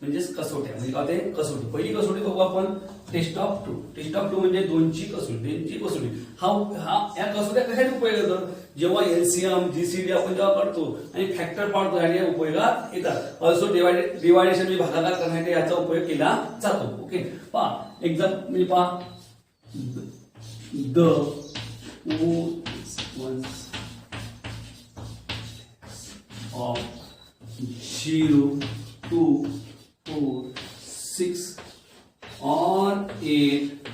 म्हणजेच कसोट्या म्हणजे काय ते कसोटी. पहिली कसोटी बघू आपण test of two. Test of two म्हणजे दोनची कसोटी. हा या कसोट्या कशासाठी उपयोग येतात? जेव्हा एलसीएम जीसीडी आपण जेव्हा करतो आणि फॅक्टर पाडतो आणि उपयोगात येतात. ऑल्सो डिवायडेशन म्हणजे भागाकार करण्यासाठी याचा उपयोग केला जातो. ओके पहा एक्झाम्पल म्हणजे पहा the of 0 2 4 6 or 8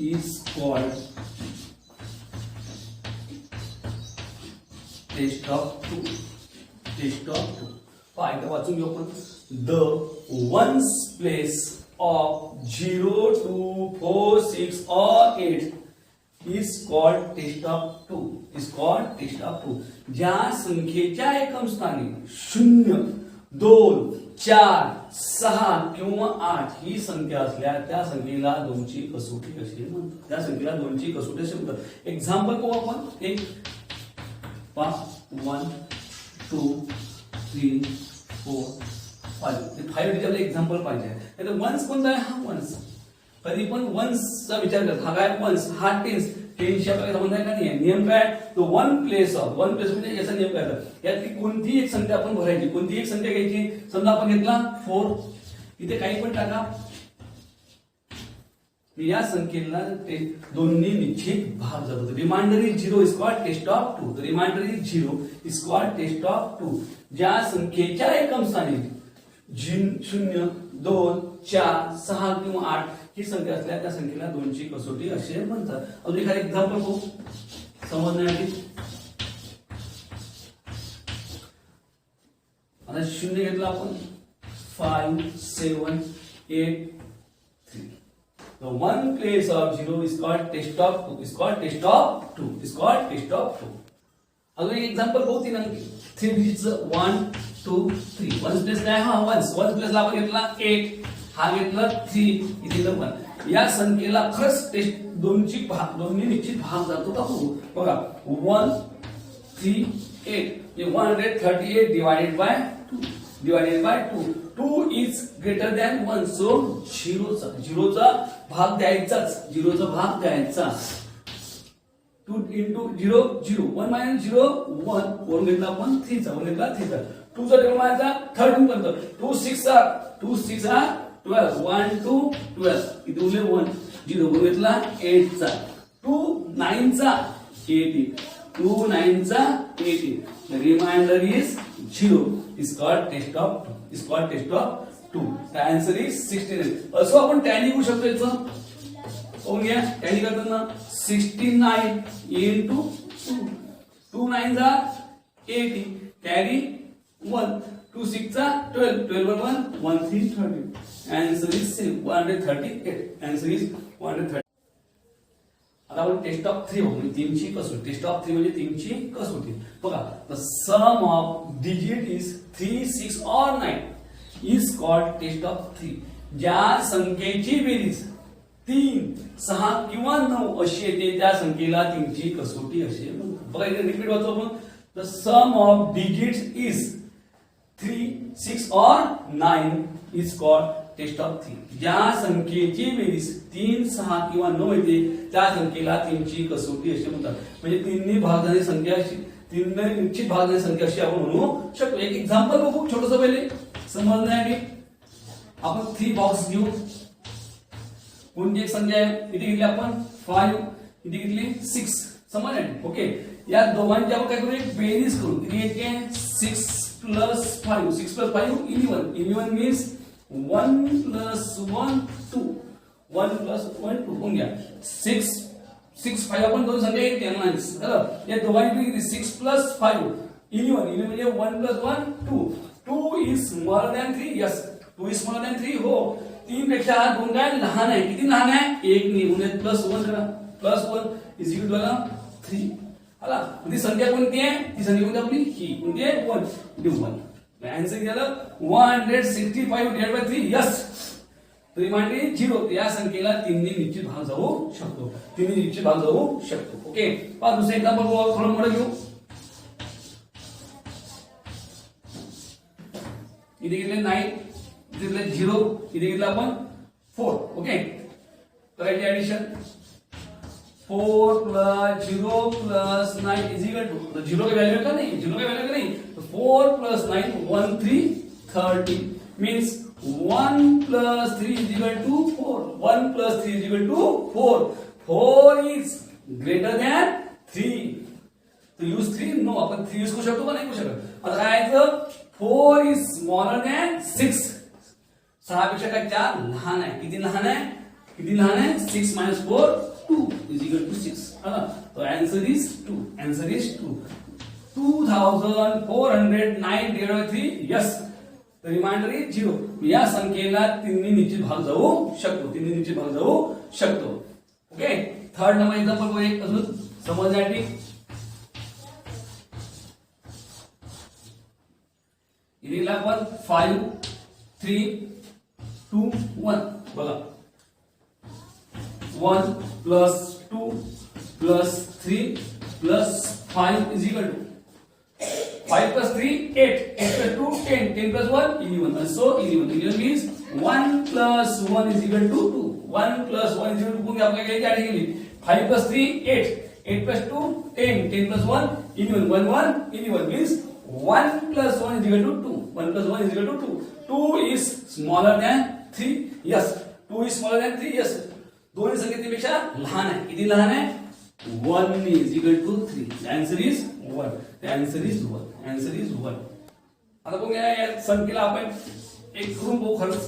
is called test of two. एकदा वाचून घेऊ आपण. The ones place of 0 2 4 6 or 8 is called test of two. ज्या संख्येच्या एकम स्थानी 0 2 4 6 किंवा 8 ही संख्या असल्या त्या संख्येला दोनची कसोटी असे म्हणतात. त्या संख्येला दोनची कसोटी असे म्हणतात. एक्झाम्पल पाहू आपण. एक 1 2 3 4 5 5 डिजिटल एक्झाम्पल पाहिजे. वन्स कोणता आहे? हा वन्स. कधी पण वन्सचा विचार करत हा काय वन्स हा टेन्सच्या संबंध आहे का नाही? नियम काय? तो वन प्लेस म्हणजे याचा नियम काय? यातली कोणती एक संख्या आपण भरायची, कोणती एक संख्या घ्यायची. समजा आपण घेतला 4, इथे काही पण टाका. या संख्येला दोन्ही निश्चित भाग जातो. Remainder is 0 is called test of two. Remainder is 0 is called test of two. ज्या संख्येच्या एकम स्थानी 0 2 4 6 किंवा 8 ही संख्या असल्या त्या संख्येला दोनची कसोटी असे म्हणतात. अजून एखादं एक्झाम्पल पाहू समजण्यासाठी. आता 0 घेतला आपण 5 7 8 3. The one place of 0 is called test of 2. अजून एक एक्झाम्पल पाहू. 3 अंकी 3 डिजिटचं 1 2 3. वन प्लेस काय? हा वन्स प्लेसला आपण घेतला 8, हा घेतला 3, इथे 1. या संख्येला खरंच टेस्ट दोन्ही निश्चित भाग जातो का? बघा 1 3 8 138 divided by 2. 2 is greater than 1. So 0चा भाग द्यायचाच. 2 into 0 0 1 minus 0 1 वरून घेतला आपण 3 चा. 2 चा टेबल मारायचा 13 पर्यंत. 2 6 12 1 2 12 इथे उरले 1 0 वरून घेतला 8 चा. 2 9 चा 18. The remainder is 0 is called test of 2. The answer is 69. असं आपण टॅली करू शकतो. याचं होऊन घ्या. टॅली करताना 69 into 2. 2 9 चा 80 कॅरी 1. 2 6 चा 12 12 1 1 3 30. Answer is 138. Answer is 130. आता आपण टेस्ट ऑफ 3 म्हणजे 3 ची कसोटी. टेस्ट ऑफ 3 म्हणजे 3 ची कसोटी. बघा the sum of digit is 3 6 or 9 is called test of 3. ज्या संख्येची बेरीज 3 6 किंवा 9 अशी येते त्या संख्येला 3 ची कसोटी असे म्हणतात. बघा इथे रिपीट वाचतो आपण. the sum of digits is 3 6 or 9 is called test of 3. ज्या संख्येची बेरीज 3 6 किंवा 9 येते त्या संख्येला 3 ची कसोटी असे म्हणतात. म्हणजे 3 भाग झालेली संख्या अशी 3 निश्चित भाग झालेली संख्या अशी आपण म्हणू शकतो. एक एक्झाम्पल बघू छोटस पहिले समजण्यासाठी. आपण 3 बॉक्स घेऊ. कोणती एक संख्या आहे? इथे घेतली आपण 5, इथे घेतली 6. समजण्यासाठी. ओके या दोघांची आपण काय करू? एक बेरीज करू. किती येते? 6 plus 5. 6 plus 5 11. 11 means 1 plus 1 2. 1 plus 1 2 होऊन घ्या. 6 5 आपण दोन संख्या एक केल्या. या दोघांची किती? 6 plus 5 11 म्हणजे 1 plus 1 2. 2 is smaller than 3. Yes 2 is smaller than 3. हो 3 पेक्षा हा 2 काय लहान आहे, किती लहान आहे, 1 नी म्हणजे +1 करा, +1 इज इक्वल टू 3 आला. ती संख्या कोणती आहे, ती संख्या कोणती आपली ही कोणती आहे 1. आन्सर झालं 165 डिवाइड बाय 3. यस. रिमाइंडर 0. या संख्येला 3 ने निश्चित भाग जाऊ शकतो, 3 ने निश्चित भाग जाऊ शकतो. ओके. पहा दुसरं एक्झाम्पल थोडं मोठं घेऊ. इथे घेतले 9, इथे घेतले 0, इथे घेतलं आपण 4. ओके. करायची ऍडिशन 4 + 0 + 9 इज इक्वल टू 0 की वैल्यू का नहीं, 0 की वैल्यू का नहीं, तो 4 + 9 13 30 means 1 + 3 is equal to 4. 1 + 3 is equal to 4. 4 is greater than 3. तो यूज 3 नो, आपण 3 यूज करू शकतो का नाही करू शकत. आता काय आहे, 4 इज स्मॉलर दॅन 6. 6 पेक्षा काय 4 लहान आहे, किती लहान आहे, किती लहान आहे, 6 - 4 2 इज इक्वल टू 6. तो answer is 2. Answer is 2. 2409 divide by 3. Yes. तर रिमाइंडर इज 0. या संख्येला 3 ने निश्चित भाग जाऊ शकतो, 3 ने निश्चित भाग जाऊ शकतो. ओके. थर्ड नंबर एक्झाम्पल एक अजून समजण्यासाठी इथे आपण 5 3 2 1 बघा. 1 + 2 + 3 + 5 is equal to 5 + 3 8, 8 + 2 10, 10 + 1 11, and so 11 means 1 + 1 is equal to 2. 1 + 1 is equal to कोणी आपल्याला काय ऍड केली, 5 + 3 8, 8 + 2 10, 10 + 1 11, 1 1 11 means 1 + 1 is equal to 2. 1 + 1 is equal to 2. 2 is smaller than 3. Yes. 2 is smaller than 3. Yes. दोन्ही संख्या त्यापेक्षा लहान आहे, किती लहान आहे, 1 is equal to 3. The answer is 1. The answer is 1. Answer is 1. आता बघूया या संख्येला आपण एक करून बघू खरंच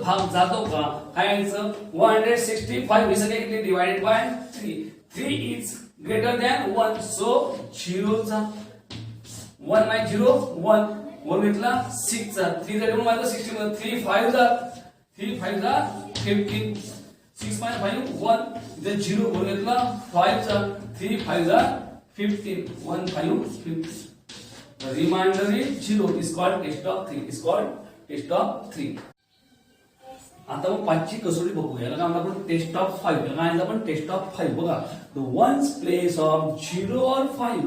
भाग जातो का. काय आन्सर 165 ही संख्या किती divided by 3. 3 is greater than 1. So 0 चा 1 - 0 1 वर घेतला 6 चा 3 चा घेऊन मारला 16 मध्ये 3 5 चा 15 6 - 5 1 इथे 0 वर घेतला 5 चा 3 5 चा 15 1 5 15. The remainder is 0 is called test of 3. Is called test of 3. आता मग 5 ची कसोटी बघूया. याला काय आपण टेस्ट ऑफ 5. याला काय आपण टेस्ट ऑफ 5 बघा. The ones place of 0 or 5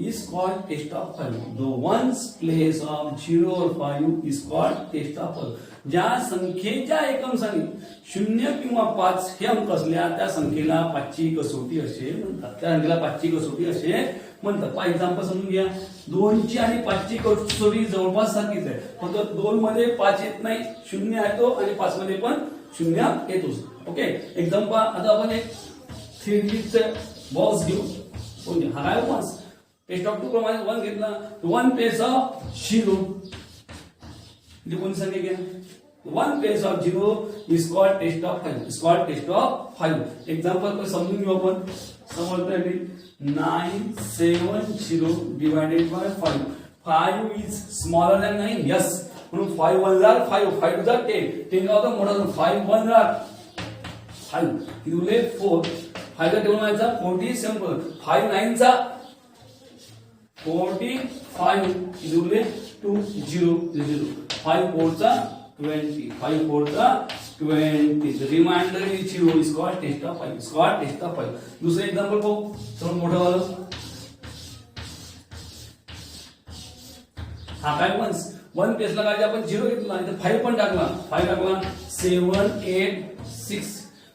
is called test of 5. The ones place of 0 or 5 is called test of 5. ज्या संख्येच्या एकम स्थानी 0 किंवा 5 हे अंक असल्या त्या संख्येला 5 ची कसोटी असे म्हणतात. त्या संख्येला 5 ची कसोटी असे म्हणतात. पहा एक्झाम्पल समजून घ्या. 2 ची आणि 5 ची कसोटी जवळपास सारखीच आहे, फक्त 2 मध्ये 5 येत नाही, 0 येतो, आणि 5 मध्ये पण 0 येतोच. ओके. एक्झाम्पल आता आपण एक 3D बॉक्स घेऊ. हा काय 1 टेस्ट ऑफ 2 प्रमाणे 1 घेतला. 1 प्लेस ऑफ 0 इथे कोणती संख्या घ्या. 1 place of 0 is called test of 5. Is called test of 5. Example समजून घेऊ आपण समजण्यासाठी. 970 divided by 5. 5 is smaller than 9. Yes. म्हणून 5 1 जार 5, 5 2 जार 10, 10 का होता मोठा. 5 1 जार 5 इथे 4, 5 चा टेबल मारायचा 47, 5 9 चा 45 इथे 2 0 0, 5 4 चा 20, 5 4 चा 20. Remainder is 0 is called test of 5. Is called test of 5. दुसरं एक्झाम्पल पाहू. सर्वात मोठं वालं हा काय 1 प्लेसला काय आपण 0 घेतला, इथे 5 पण टाकला, 5 टाकला 7 8 6.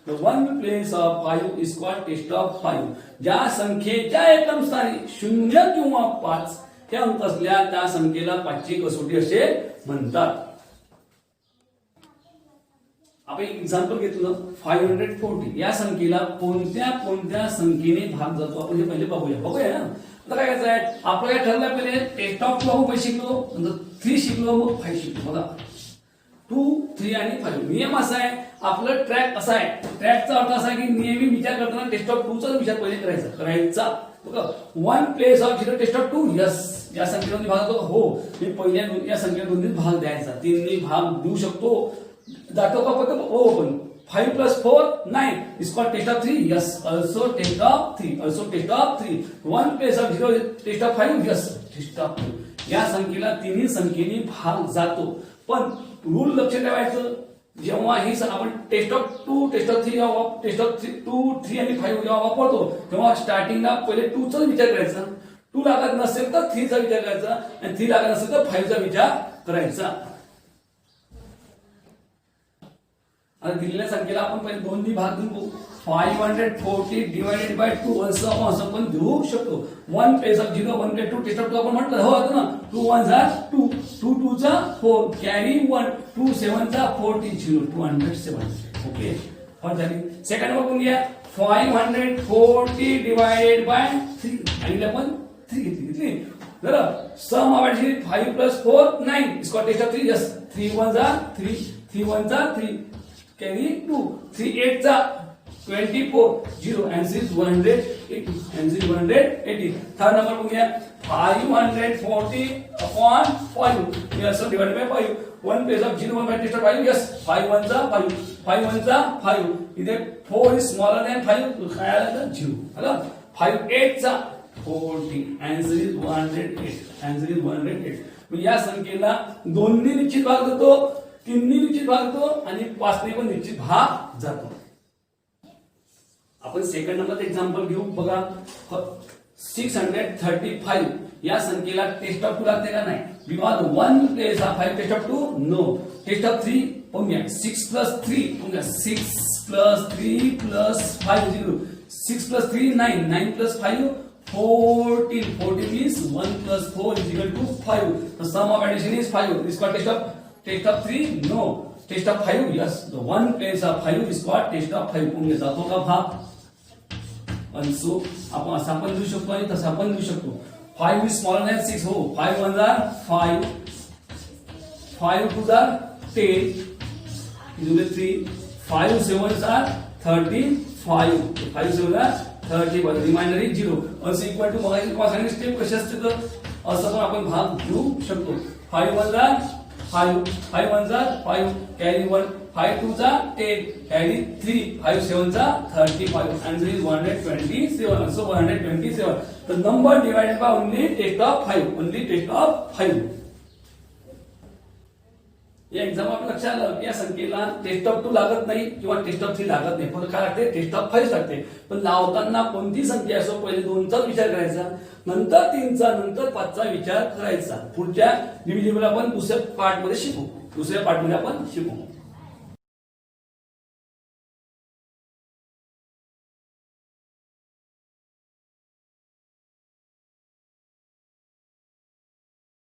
The 1 place of 5 is called test of 5. ज्या संख्येच्या एकम स्थानी 0 किंवा 5 हे अंक असल्या त्या संख्येला 5 ची कसोटी असे म्हणतात. आपण एक एक्झाम्पल घेतलं 540. या संख्येला कोणत्या संख्येने भाग जातो आपण हे पहिले बघूया ना. आता काय करायचं आहे, आपलं काय ठरलं, पहिले टेस्ट ऑफ 2 आपण शिकलो, नंतर 3 शिकलो, मग 5 शिकलो. बघा 2 3 आणि 5 नियम असा आहे, आपलं ट्रॅक असा आहे. ट्रॅकचा अर्थ असा आहे की नेहमी विचार करताना टेस्ट ऑफ 2 चा विचार पहिले करायचा. बघा 1 place of 0 test of 2. Yes. या संख्येमध्ये भाग जातो. हो. मी पहिल्या या संख्येला 2 भाग द्यायचा, 3 भाग देऊ शकतो. जातो का फक्त ओ open 5 plus 4 9 is called test of 3 yes also test of 3 also test of 3 1 place of 0 test of 5 yes test of 2 या संख्येला तिन्ही संख्येने भाग जातो पण रूल लक्ष ठेवायचं जेव्हा ही आपण test of 2 test of 3 test of 2 3 आणि 5 जेव्हा वापरतो तेव्हा स्टार्टिंगला पहिले 2 चा विचार करायचा 2 लागत नसेल तर 3 चा विचार करायचा आणि 3 लागत नसेल तर 5 चा विचार करायचा आता दिलेल्या संख्येला आपण पहिले दोन्ही भाग देऊ 540 डिवाइडेड बाय 2 असं आपण देऊ शकतो 1 place of 0 1 place 2 test of 2 आपण म्हटलं हो आता ना 2 1 जा 2 2 2 चा 4 कॅरी 1 2 7 चा 40 0 207 ओके और झाली सेकंड बघून घ्या 540 डिवाइडेड बाय 3 आणि आपण 3 घेतली जरा सम आवाजी 5 plus 4 9 इसको टेस्ट ऑफ 3 यस 3 1 जा 3 3 1 जा 3 carry 2 3 8 चा 24 0 answer is 180 answer is 180 third number बघूया 540 upon 5 yes so divided by 5 1 place of 0 1 by test of 5 yes 5 1 चा 5 5 1 चा 5 इथे 4 is smaller than 5 काय आलं 0 आला 5 8 चा 40 answer is 108 answer is 108 या संख्येला दोन्ही निश्चित भाग देतो तीननी निश्चित भाग जातो आणि 5 ने पण निश्चित भाग जातो आपण सेकंड नंबर एक्झाम्पल घेऊ बघा 635 या संख्येला टेस्ट ऑफ 2 लागते का नाही विवाद 1 place of 5 test of 2 no test of 3 पाहूया 6 plus 3 पाहूया 6 plus 3 plus 5 0 6 plus 3 9 9 plus 5 14 14 means 1 plus 4 is equal to 5 the sum of addition is 5 this called test of 3 no test of 5 yes the one place of 5 is called test of 5 पुढे जातो का भाग also आपण असा पण लिहू शकतो आणि तसा पण लिहू शकतो 5 is smaller than 6 हो 5 1 are 5 5 2 are 10 इधर 3 5 7 are 35 5 7 are 30 reminder is 0 also equal to मगाशी पासून स्टेप कशी असते तर असं पण आपण भाग घेऊ शकतो 5 1 are 5 5 1 जा 5 carry 1 5 2 जा 10 carry 3 5 7 जा 35 answer is 127 so 127 the number divided by only test of 5 या एक्झाम आपण लक्षात आलं या संख्येला टेस्ट ऑफ 2 लागत नाही किंवा टेस्ट ऑफ 3 लागत नाही पण काय लागते टेस्ट ऑफ 5 लागते पण लावताना कोणती संख्या असो पहिले 2 चा विचार करायचा नंतर 3 चा नंतर 5 चा विचार करायचा पुढच्या डिव्हिजिबल आपण दुसऱ्या पार्ट मध्ये शिकू